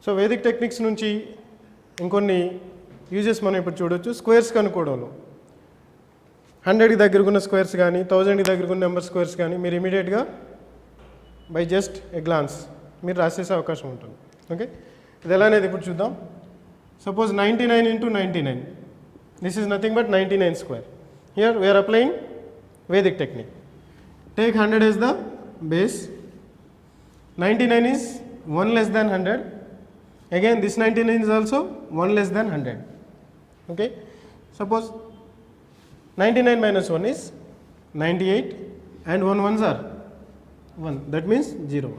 So Vedic techniques నుంచి ఇంకొన్ని uses మనం ఇప్పుడు చూడొచ్చు. స్క్వేర్స్ కనుక్కోవడంలో 100కి దగ్గరకున్న స్క్వేర్స్ కానీ 1000కి దగ్గరకున్న నెంబర్ స్క్వేర్స్ కానీ మీరు ఇమీడియట్గా బై జస్ట్ ఏ గ్లాన్స్ మీరు రాసేసే అవకాశం ఉంటుంది. ఓకే, ఇది ఎలా అనేది ఇప్పుడు చూద్దాం. Suppose 99 into 99, this is nothing but 99 square. Here we are applying Vedic technique. Take 100 as the base, 99 is 1 less than 100, again this 99 is also 1 less than 100. Okay, suppose 99 minus 1 is 98 and 1 ones are 1, that means 0.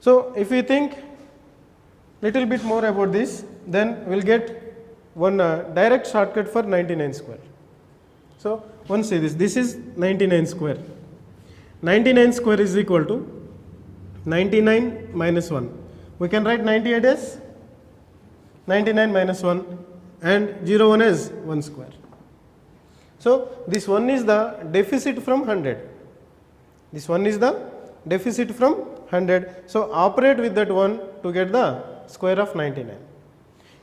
So if we think little bit more about this, then we'll get one direct shortcut for 99 square. So once see this is 99 square. 99 square is equal to 99 minus 1. We can write 98 as 99 minus 1 and 01 as 1 square. So this 1 is the deficit from 100. This 1 is the deficit from 100. So operate with that 1 to get the square of 99.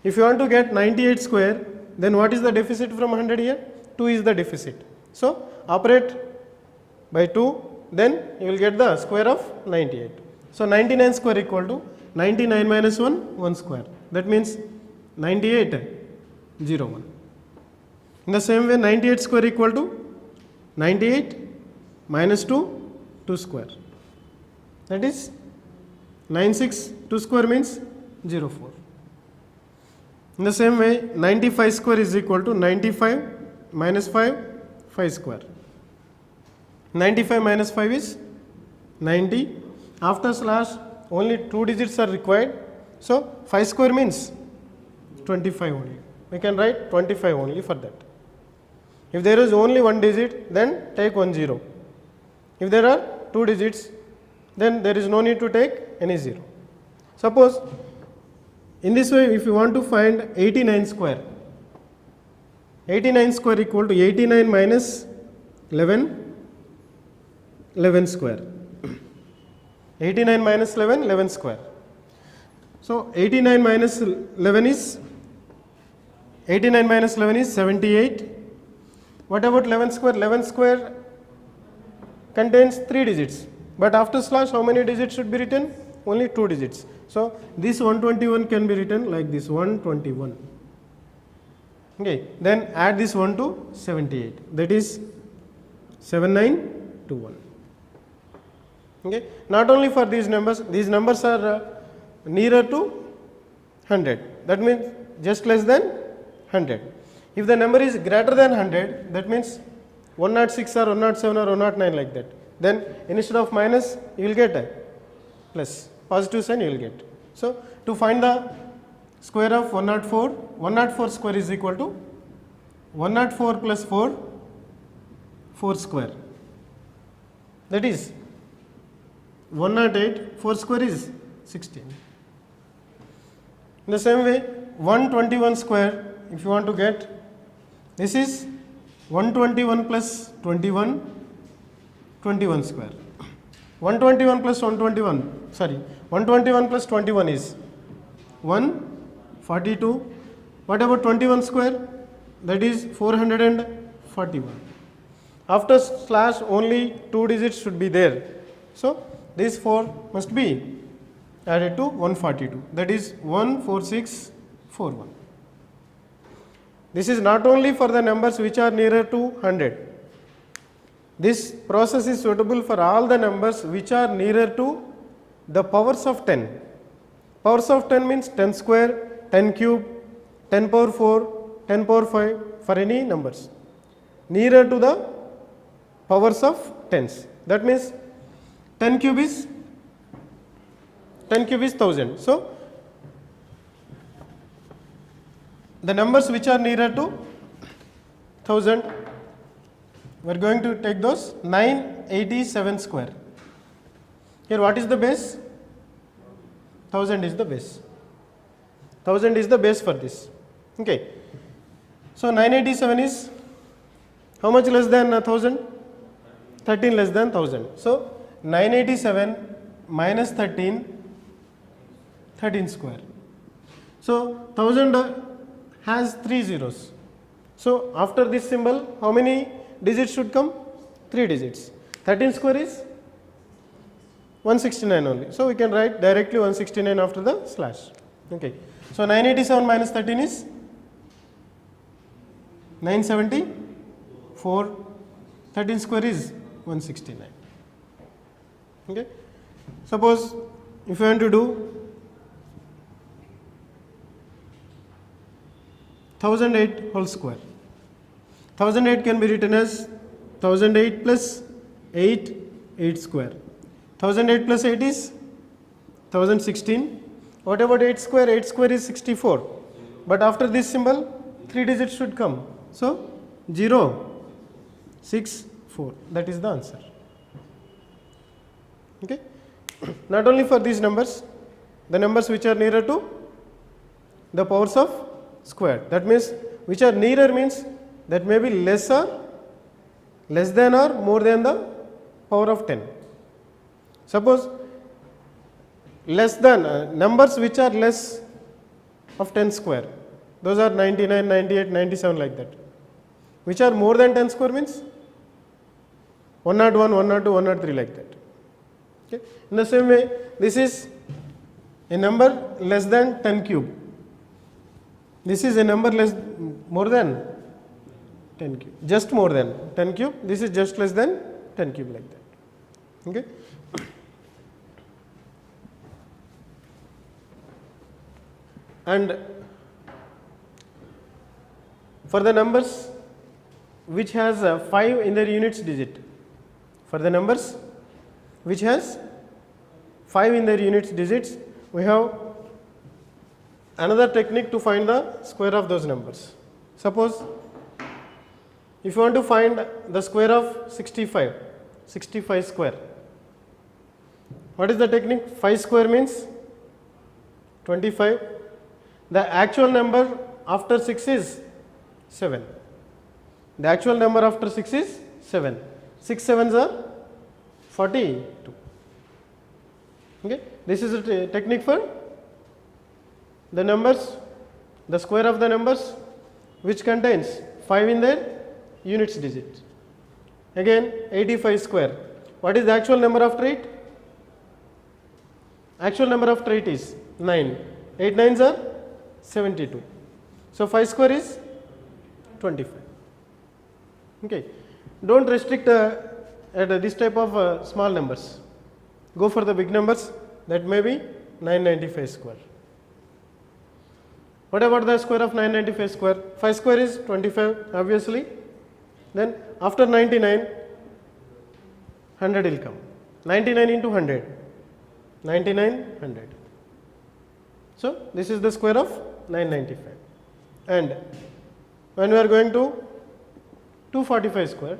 If you want to get 98 square, then what is the deficit from 100 here? 2 is the deficit. So operate by 2, then you will get the square of 98. So 99 square equal to 99 minus 1, 1 square. That means 98, 01. In the same way, 98 square equal to 98 minus 2, 2 square. That is 96, 2 square means 04. In the same way, 95 square is equal to 95 minus 5, 5 square. 95 minus 5 is 90. After slash, only 2 digits are required. So 5 square means 25 only. We can write 25 only for that. If there is only 1 digit, then take 1 0. If there are 2 digits, then there is no need to take any 0. Suppose in this way, if you want to find 89 square, 89 square equal to 89 minus 11, 11 square. 89 minus 11, 11 square. So 89 minus 11 is 89 minus 11 is 78. What about 11 square? 11 square contains 3 digits. But after slash, how many digits should be written? Only 2 digits. So this 121 can be written like this, 121. Okay, then add this 1 to 78. That is 7921. Okay, not only for these numbers are nearer to 100. That means just less than 100. If the number is greater than 100, that means 106 or 107 or 109 like that. Then instead of minus, you will get a plus. Positive sign you will get. So to find the square of 104, 104 square is equal to 104 plus 4, 4 square. That is 108, 4 square is 16. In the same way, 121 square, if you want to get, this is 121 plus 21, 21 square. 121 plus 121, sorry, 121 plus 21 is 142. What about 21 square? That is 441. After slash, only 2 digits should be there. So this 4 must be added to 142. That is 14641. This is not only for the numbers which are nearer to 100. This process is suitable for all the numbers which are nearer to the powers of 10. Powers of 10 means 10 square, 10 cube, 10 power 4, 10 power 5 for any numbers. Nearer to the powers of 10s. That means 10 cube is 1000. So the numbers which are nearer to 1000, we are going to take those. 987 square. Here what is the base? 1000 is the base. 1000 is the base for this. Okay. So 987 is how much less than 1000? 13 less than 1000. So 987 minus 13 13 square. So 1000 has 3 zeros. So after this symbol, how many digits should come? 3 digits. 13 square is 169 only. So we can write directly 169 after the slash. Okay. So 987 minus 13 is 974. 13 square is 169. Okay. Suppose if you want to do 1008 whole square. 1008 can be written as 1008 plus 8, 8 square. 1008 plus 8 is 1016. What about 8 square? 8 square is 64. But after this symbol, 3 digits should come. So 0, 6, 4. That is the answer. Okay. Not only for these numbers, the numbers which are nearer to the powers of square. That means which are nearer means that may be less than or more than the power of 10. Suppose less than numbers which are less of 10 square, those are 99, 98, 97 like that. Which are more than 10 square means 101, 102, 103 like that. Okay. In the same way, this is a number less than 10 cube. This is a number more than 10 cube, just more than 10 cube. This is just less than 10 cube like that. Okay. And for the numbers which has 5 in their units digit, for the numbers which has 5 in their units digits, we have another technique to find the square of those numbers. Suppose if you want to find the square of 65 square, what is the technique? 5 square means 25. The actual number after 6 is 7. The actual number after 6 is 7. 6 sevens are 42. Okay. This is a technique for the numbers, the square of the numbers which contains 5 in their units digit. Again 85 square. What is the actual number after 8? Actual number after 8 is 9. 8 nines are 72. So 5 square is 25. Okay. Don't restrict at this type of small numbers. Go for the big numbers, that may be 995 square. What about the square of 995 square? 5 square is 25 obviously. Then after 99, 100 will come. 99 into 100. 99, 100. So this is the square of 995. And when we are going to 245 square,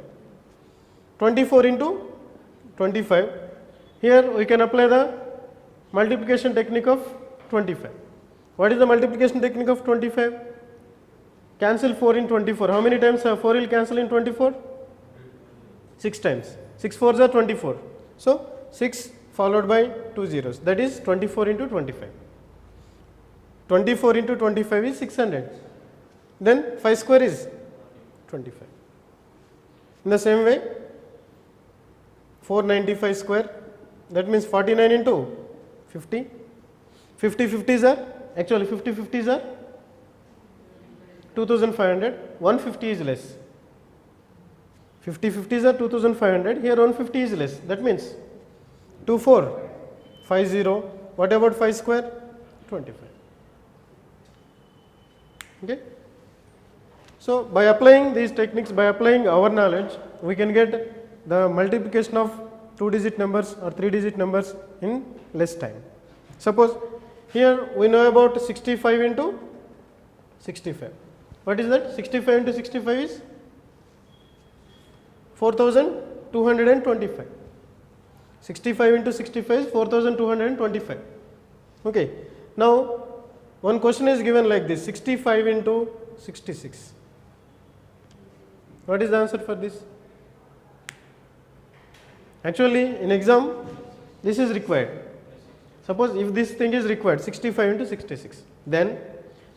24 into 25, here we can apply the multiplication technique of 25. What is the multiplication technique of 25? Cancel 4 in 24. How many times 4 will cancel in 24? 6 times. 6 4s are 24. So 6 followed by 2 zeros. That is 24 into 25. 24 into 25 is 600. Then 5 square is 25. In the same way, 495 square, that means 49 into 50. 50 50s are, actually 50 50s are 2500. 150 is less. 50 50s are 2500. Here 150 is less. That means 2450. What about 5 square? 25. Okay. So by applying these techniques, by applying our knowledge, we can get the multiplication of 2-digit numbers or 3-digit numbers in less time. Suppose here we know about 65 into 65. What is that? 65 into 65 is 4225. 65 into 65 is 4225. Okay. Now one question is given like this: 65 into 66. What is the answer for this? Actually in exam this is required. Suppose if this thing is required 65 into 66, then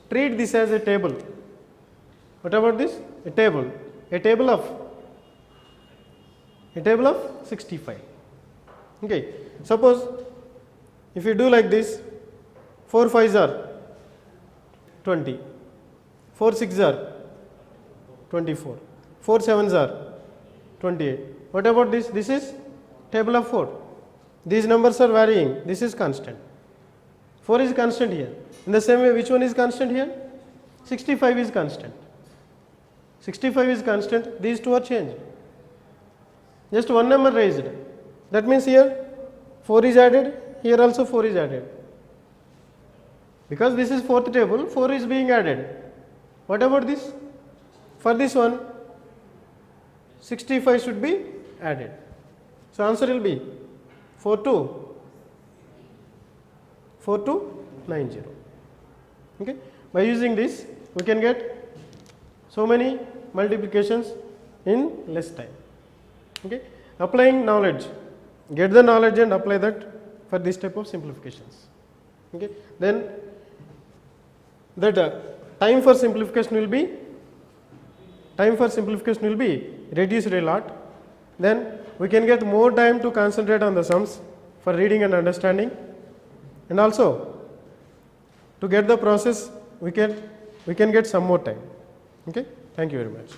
treat this as a table. What about this? A table of 65. Okay, suppose if you do like this, 4 5s are 20, 4 6s are 24, 4 7s are 28. What about this? This is table of 4. These numbers are varying. This is constant. 4 is constant here. In the same way, which one is constant here? 65 is constant. 65 is constant. These two are changed. Just one number raised. That means here 4 is added. Here also 4 is added. Because this is fourth table, 4 is being added. What about this? For this one, 65 should be added. So answer will be 4290. Okay. By using this, we can get so many multiplications in less time. Okay. Applying knowledge, get the knowledge and apply that for this type of simplifications. Okay. Then that time for simplification will be reduced a lot. Then we can get more time to concentrate on the sums for reading and understanding, and also to get the process we can get some more time. Okay. Thank you very much.